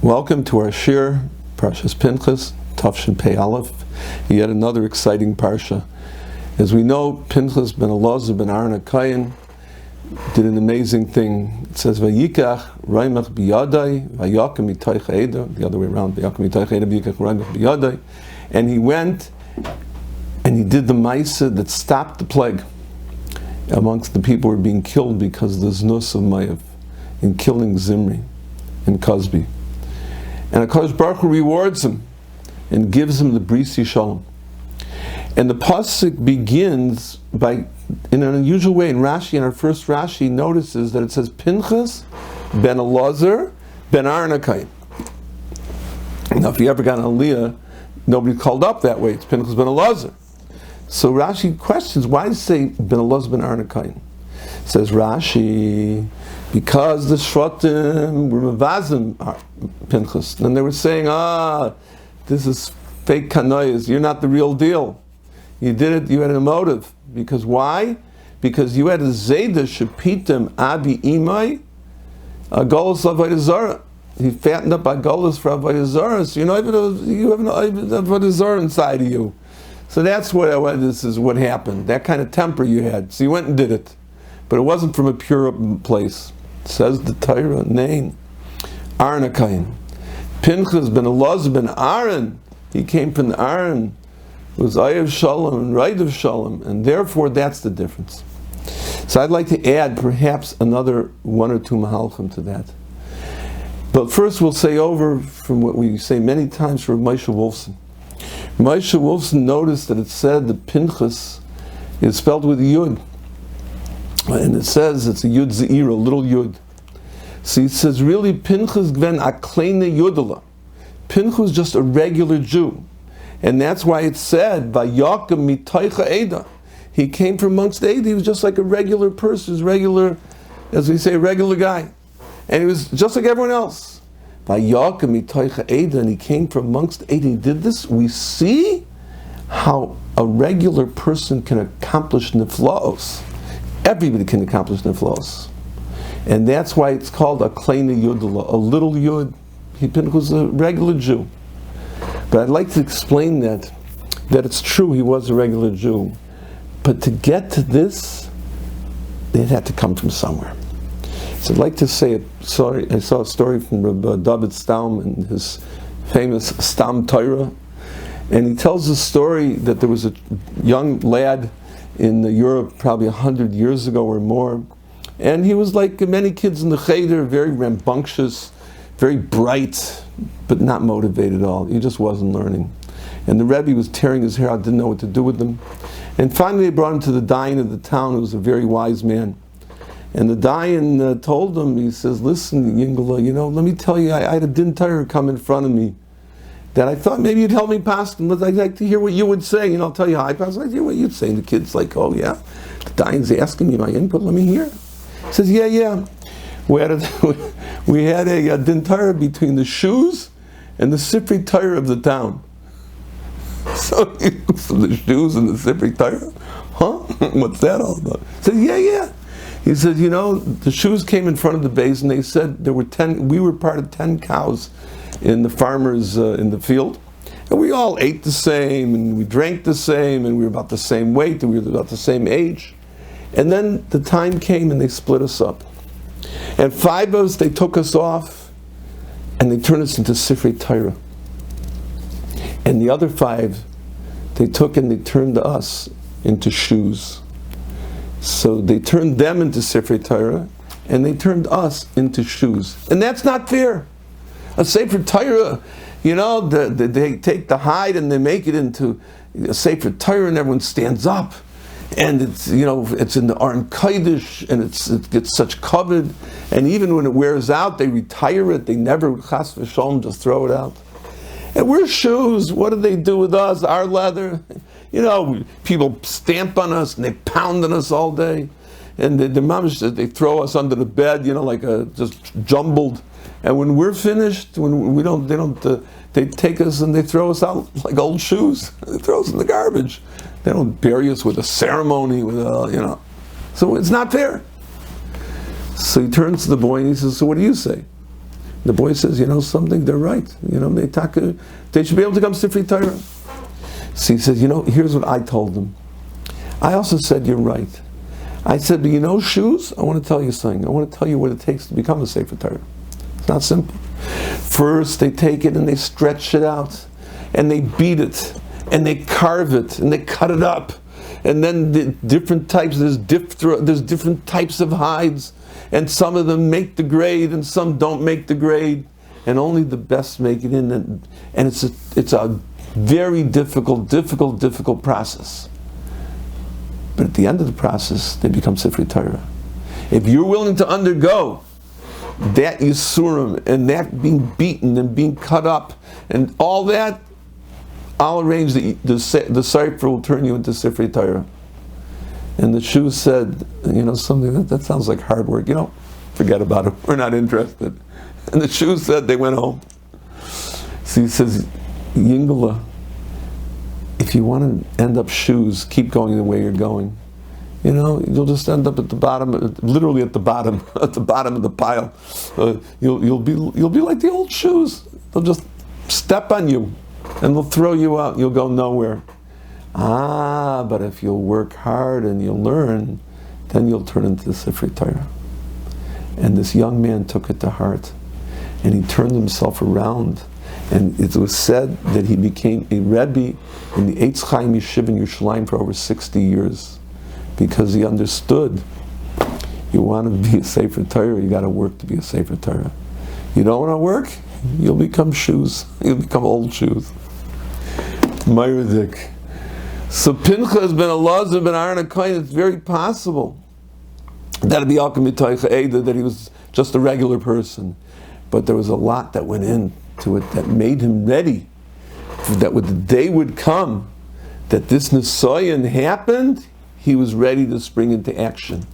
Welcome to our shir, Parshas Pinchos, Tafshin Pei Aleph, yet another exciting parsha. As we know, Pinchos ben Elazar ben Aaron HaKohen did an amazing thing. It says, Vayikach Raimach biyadai, Vayakim mitoich ha'eda, the other way around, Vayakim mitoich ha'eda, Vayikach Raimach biyadai, and he went and he did the Maisa that stopped the plague amongst the people who were being killed because of the Znus of Mayav, in killing Zimri and Cosby. And HaKadosh Baruch Hu rewards him and gives him the Bris Yishalom. And the pasuk begins by, in an unusual way, in Rashi, in our first Rashi, notices that it says Pinchos ben Elazar ben Aaron HaKohen. Now, if you ever got an Aliyah, nobody called up that way. It's Pinchos ben Elazar. So Rashi questions, why does it say ben Elazar ben Aaron HaKohen? Says Rashi, because the Shvatim were mevazim Pinchos, and they were saying, this is fake kanoyas, you're not the real deal. You did it, you had a motive. Because why? Because you had a zayda shepitim abi imai, a golus avodah zarah. He fattened up a golus for avodah zarah, so you have an avodah zarah inside of you. So that's this is what happened. That kind of temper you had. So you went and did it. But it wasn't from a pure place. Says the Torah name, Aaron HaKohen. Pinchos ben Elazar ben Aaron, he came from the Aaron, was Ayev Shalom and Right of Shalom, and therefore that's the difference. So I'd like to add perhaps another one or two mahalchim to that. But first we'll say over from what we say many times for Moshe Wolfson. Moshe Wolfson noticed that it said that Pinchos is spelled with a Yud. And it says it's a Yud Ze'ir, a little Yud. So it says really Pinchos gven akleine Yudala. Pinchos is just a regular Jew. And that's why it said, Vayakim mitoich ha'eda. He came from amongst Eda. He was just like a regular person, regular, as we say, a regular guy. And he was just like everyone else. Vayakim mitoich ha'eda, and he came from amongst Eda. He did this. We see how a regular person can accomplish niflaos. Everybody can accomplish niflaos. And that's why it's called a kleine yudala, a little yud. Pinchos was a regular Jew. But I'd like to explain that it's true he was a regular Jew. But to get to this, it had to come from somewhere. So I'd like to say I saw a story from Rabbi David Stam in his famous Stam Torah. And he tells a story that there was a young lad in Europe probably 100 years ago or more. And he was like many kids in the Cheder, very rambunctious, very bright, but not motivated at all. He just wasn't learning. And the Rabbi was tearing his hair out, didn't know what to do with him. And finally they brought him to the Dayan of the town, who was a very wise man. And the Dayan told him, he says, listen, Yingala, let me tell you, I had a din Torah come in front of me that I thought maybe you'd help me pass. I'd like to hear what you would say. I'll tell you how I pass. I'd like to hear what you'd say. And the kid's like, oh yeah, the Dayan's asking me my input, let me hear. He says, yeah. We had a din Torah between the shoes and the Sifrei Torah of the town. So the shoes and the Sifrei Torah? Huh? What's that all about? He said, yeah. He said, the shoes came in front of the base and they said we were part of 10 cows in the farmers in the field. And we all ate the same and we drank the same and we were about the same weight and we were about the same age. And then the time came and they split us up. And 5 of us, they took us off and they turned us into Sifrei Torah. And the other 5, they took and they turned us into shoes. So they turned them into Sifrei Torah and they turned us into shoes. And that's not fair. A Sefer Torah, they take the hide and they make it into a Sefer Torah and everyone stands up. And it's in the Aron Kodesh, and it gets such covered. And even when it wears out, they retire it. They never, chas v'sholom, just throw it out. And we're shoes. What do they do with us? Our leather. People stamp on us and they pound on us all day. And they throw us under the bed, just jumbled. And when we're finished, they take us and they throw us out like old shoes. They throw us in the garbage. They don't bury us with a ceremony, So it's not fair. So he turns to the boy and he says, so what do you say? The boy says, you know something, they're right. They should be able to come Sifrei Torah. So he says, here's what I told them. I also said, you're right. I said, but shoes? I want to tell you something. I want to tell you what it takes to become a Sefer Torah. It's not simple. First, they take it and they stretch it out, and they beat it, and they carve it, and they cut it up. And then the different types, there's different types of hides, and some of them make the grade, and some don't make the grade, and only the best make it in. And it's a very difficult process. But at the end of the process, they become Sifrei Torah. If you're willing to undergo that Yisurim, and that being beaten and being cut up, and all that, I'll arrange the Sefer will turn you into Sifrei Torah. And the Shu said, something that sounds like hard work. Forget about it. We're not interested. And the Shu said they went home. So he says, Yingala, if you want to end up shoes, keep going the way you're going. You'll just end up at the bottom, literally at the bottom of the pile. You'll be like the old shoes. They'll just step on you, and they'll throw you out. You'll go nowhere. But if you'll work hard and you'll learn, then you'll turn into the Sifrei Torah. And this young man took it to heart, and he turned himself around. And it was said that he became a Rabbi in the Eitz Chaim Yeshiva in Yerushalayim for over 60 years, because he understood, you want to be a Sefer Torah, you got to work to be a Sefer Torah. You don't want to work, you'll become shoes. You'll become old shoes. Meyerdik. So Pinchos ben Elazar ben Aaron HaKohen, it's very possible that be that he was just a regular person, but there was a lot that went into it that made him ready, that when the day would come that this Nisayan happened, he was ready to spring into action.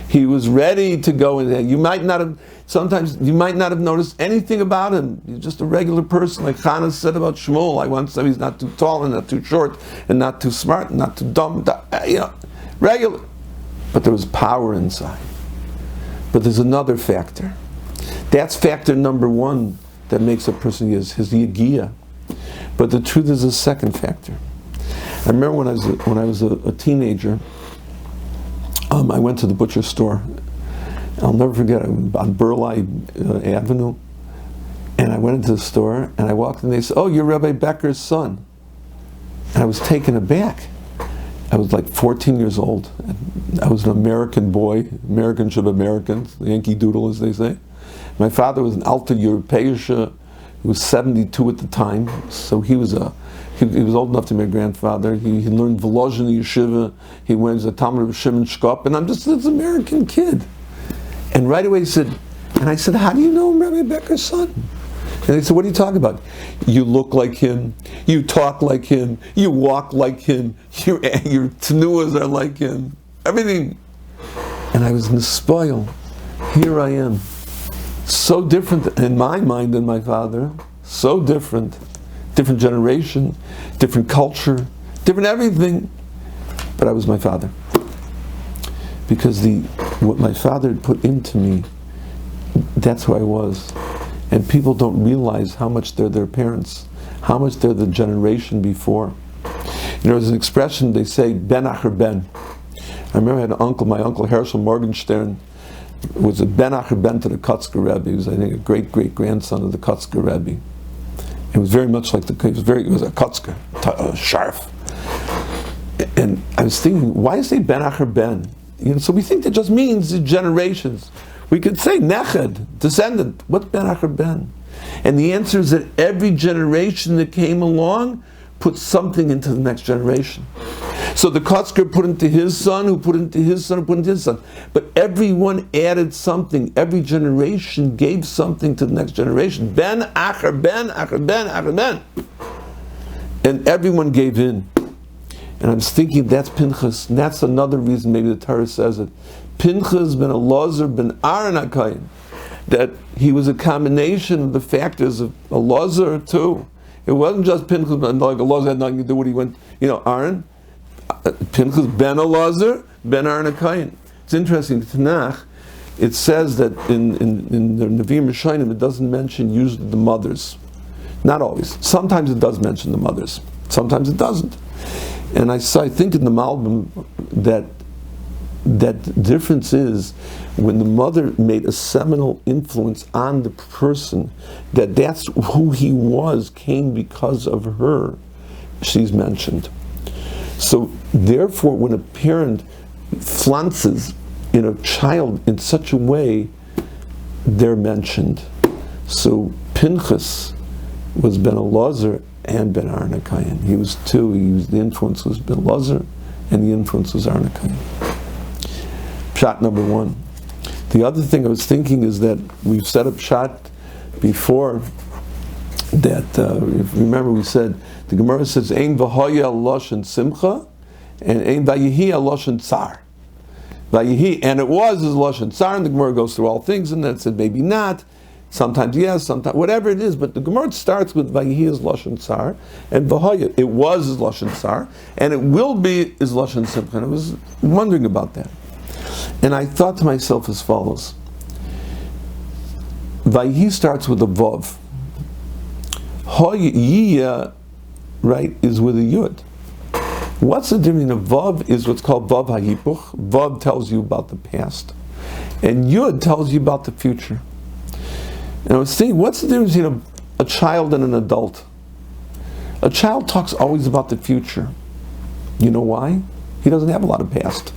He was ready to go in there. Sometimes you might not have noticed anything about him. He's just a regular person, like Chana said about Shmuel. I once said he's not too tall and not too short and not too smart and not too dumb. Regular. But there was power inside. But there's another factor. That's factor number one that makes a person his yigiyah. But the truth is a second factor. I remember when I was a teenager, I went to the butcher store. I'll never forget, on Burleigh Avenue, and I went into the store, and I walked in, and they said, "Oh, you're Rabbi Becker's son." And I was taken aback. I was like 14 years old. I was an American boy, American of Americans, Yankee Doodle, as they say. My father was an Alta Europäische. He was 72 at the time, so he was old enough to be my grandfather. He learned Volozhin Yeshiva. He went as a Talmud of Shimon Shkop, and I'm just this American kid. And right away he said, how do you know I'm Rabbi Becker's son? And they said, what are you talking about? You look like him, you talk like him, you walk like him, your tenuas are like him, everything. And I was nespoil. Here I am. So different in my mind than my father, so different. Different generation, different culture, different everything. But I was my father. Because what my father had put into me, that's who I was. And people don't realize how much they're their parents, how much they're the generation before. There's an expression, they say, ben acher ben. I remember I had an uncle, my uncle Herschel Morgenstern, was a ben acher ben to the Kotzker Rebbe. He was, I think, a great-great-grandson of the Kotzker Rebbe. It was very much like he was a Kotzker, sharp. And I was thinking, why is it Ben Acher Ben? So we think that just means generations. We could say Neched, descendant. What's Ben Acher Ben? And the answer is that every generation that came along put something into the next generation. So the Kotzker put into his son, who put into his son, who put into his son. But everyone added something. Every generation gave something to the next generation. Ben, Acher, Ben, Acher, Ben, Acher, Ben. And everyone gave in. And I was thinking, that's Pinchos. And that's another reason maybe the Torah says it. Pinchos ben Elazar ben Aaron HaKohen. That he was a combination of the factors of Elazar too. It wasn't just Pinchos ben Elazar had nothing to do with he went, Aaron. Pinchos ben Elazar, ben Aaron HaKohen. It's interesting, the Tanakh, it says that in the Nevi'im Rishonim it doesn't mention usually the mothers. Not always. Sometimes it does mention the mothers. Sometimes it doesn't. And I think in the Malbim that the difference is when the mother made a seminal influence on the person, that's who he was, came because of her, she's mentioned. So therefore, when a parent flances in a child in such a way, they're mentioned. So Pinchos was Ben Elazar and Ben Aaron HaKohen. He was two. The influence was Ben Elazar, and the influence was Aaron HaKohen. Pshat number one. The other thing I was thinking is that we've set up Pshat before. That if you remember, we said the Gemara says Ein v'hoya loshen simcha, and Ein vayihi loshen tsar. Vayihi, and it was his loshen tsar, and the Gemara goes through all things, and then it said maybe not. Sometimes yes, sometimes whatever it is, but the Gemara starts with Vayihi is Lashon Tsar, and V'hoya, it was his Lashon Tsar, and it will be his Lashon Simcha. And I was wondering about that. And I thought to myself as follows. Vayihi starts with a Vav. Hoya, right, is with a Yud. What's the difference? A Vav is what's called Vav HaHipuch. Vav tells you about the past, and Yud tells you about the future. And I was thinking, what's the difference between a child and an adult? A child talks always about the future. You know why? He doesn't have a lot of past.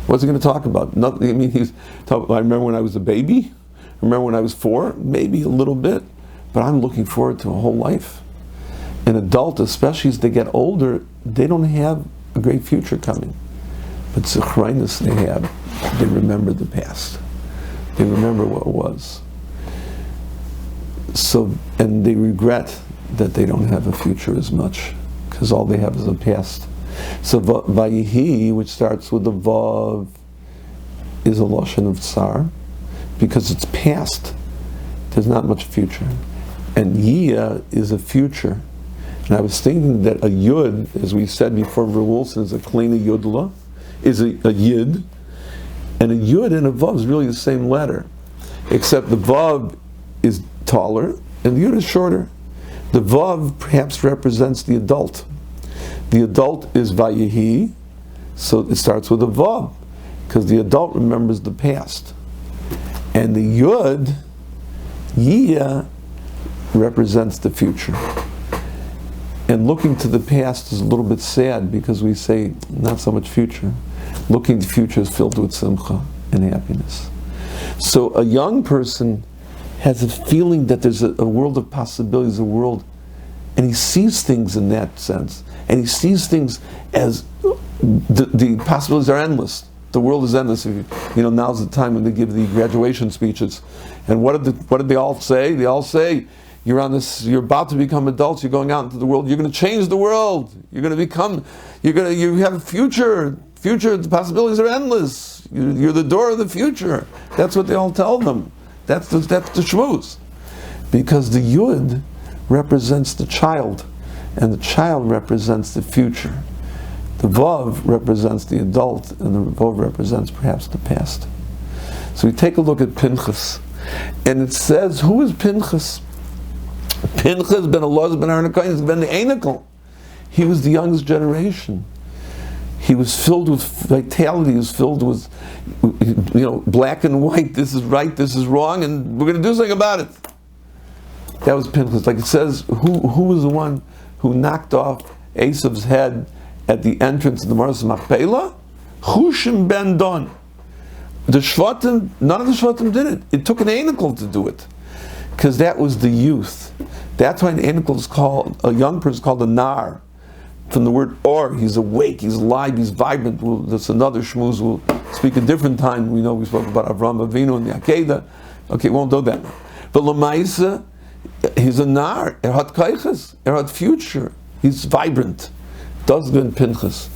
What's he going to talk about? Nothing. I mean, I remember when I was a baby. I remember when I was 4, maybe a little bit. But I'm looking forward to a whole life. An adult, especially as they get older, they don't have a great future coming. But Zichreinus they have. They remember the past. They remember what it was. So, and they regret that they don't have a future as much, because all they have is a past. So Vayihi, which starts with the Vav, is a Lashon of Tsar, because it's past. There's not much future. And Yiyah is a future. And I was thinking that a Yud, as we said before, Wilson is a Kleina Yudla, is a Yid, and a Yud and a Vav is really the same letter, except the Vav is taller, and the Yud is shorter. The Vav perhaps represents the adult. The adult is Vayihi, so it starts with a Vav, because the adult remembers the past. And the Yud, Yiyah, represents the future. And looking to the past is a little bit sad, because we say, not so much future. Looking to the future is filled with simcha and happiness. So a young person has a feeling that there's a world of possibilities, a world, and he sees things in that sense. And he sees things as the possibilities are endless. The world is endless. Now's the time when they give the graduation speeches. And what did they all say? They all say, you're about to become adults, you're going out into the world, you're going to change the world, you have a future, the possibilities are endless, you're the door of the future. That's what they all tell them. That's the shmuz. Because the Yud represents the child, and the child represents the future. The Vav represents the adult, and the Vav represents perhaps the past. So we take a look at Pinchos, and it says, who is Pinchos? Pinchos ben Elazar ben Aaron HaKohen ben the Einikel. He was the youngest generation. He was filled with vitality. He was filled with, black and white. This is right, this is wrong, and we're going to do something about it. That was Pinchos. Like it says, who was the one who knocked off Esav's head at the entrance of the Maras Machpelah? Hushim ben Don. The Shvatim, none of the Shvatim did it. It took an Einikel to do it, because that was the youth. That's why an Einikel is called, a young person is called a Nar. From the word or, he's awake, he's alive, he's vibrant. That's another shmuz. We'll speak a different time. We know we spoke about Avraham Avinu and the Akedah. Okay, won't do that. But Lamaisa, he's a Nar. Erhat Kaiches, Erhat future. He's vibrant. Does been Pinchos.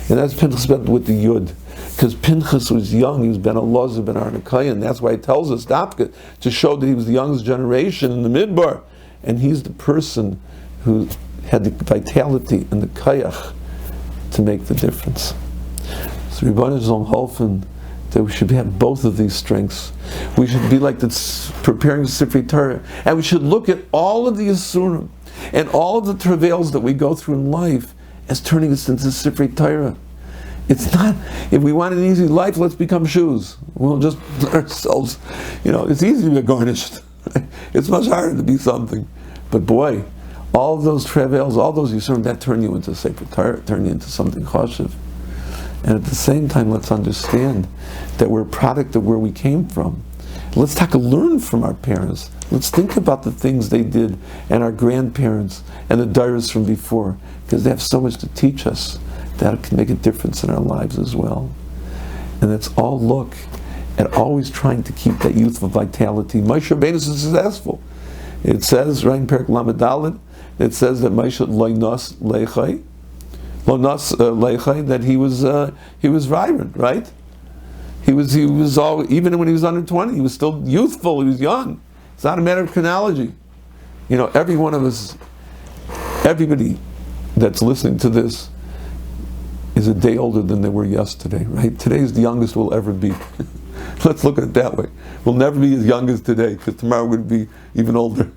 And that's Pinchos with the Yud. Because Pinchos was young, he was Ben Elazar ben Aaron HaKohen. That's why it tells us Dafka, to show that he was the youngest generation in the Midbar. And he's the person who had the vitality and the kayach to make the difference. So Rabbi Zom Holfen that we should have both of these strengths. We should be like preparing Sifrei Torah, and we should look at all of the Asurim and all of the travails that we go through in life as turning us into Sifrei Torah. It's not, if we want an easy life, let's become shoes. We'll just let ourselves, it's easy to be garnished. It's much harder to be something. But boy, all of those travails, all those Yisurim, that turn you into Sefer Torah, turn you into something chashiv. And at the same time, let's understand that we're a product of where we came from. Let's learn from our parents. Let's think about the things they did, and our grandparents, and the Dairas from before, because they have so much to teach us that can make a difference in our lives as well. And let's all look at always trying to keep that youthful vitality. Moshe Rabbeinu is successful. It says, right in Perek Lamed Daled, it says that Moshe lo nos leichai, that he was vibrant, right? He was all, even when he was under 20, he was still youthful, he was young. It's not a matter of chronology. Every one of us, everybody that's listening to this is a day older than they were yesterday, right? Today is the youngest we'll ever be. Let's look at it that way. We'll never be as young as today, because tomorrow we're going to be even older.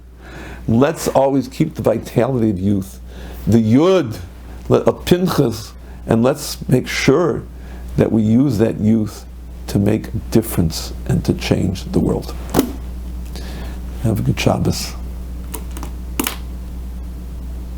Let's always keep the vitality of youth, the Yud, of Pinchos, and let's make sure that we use that youth to make a difference and to change the world. Have a good Shabbos.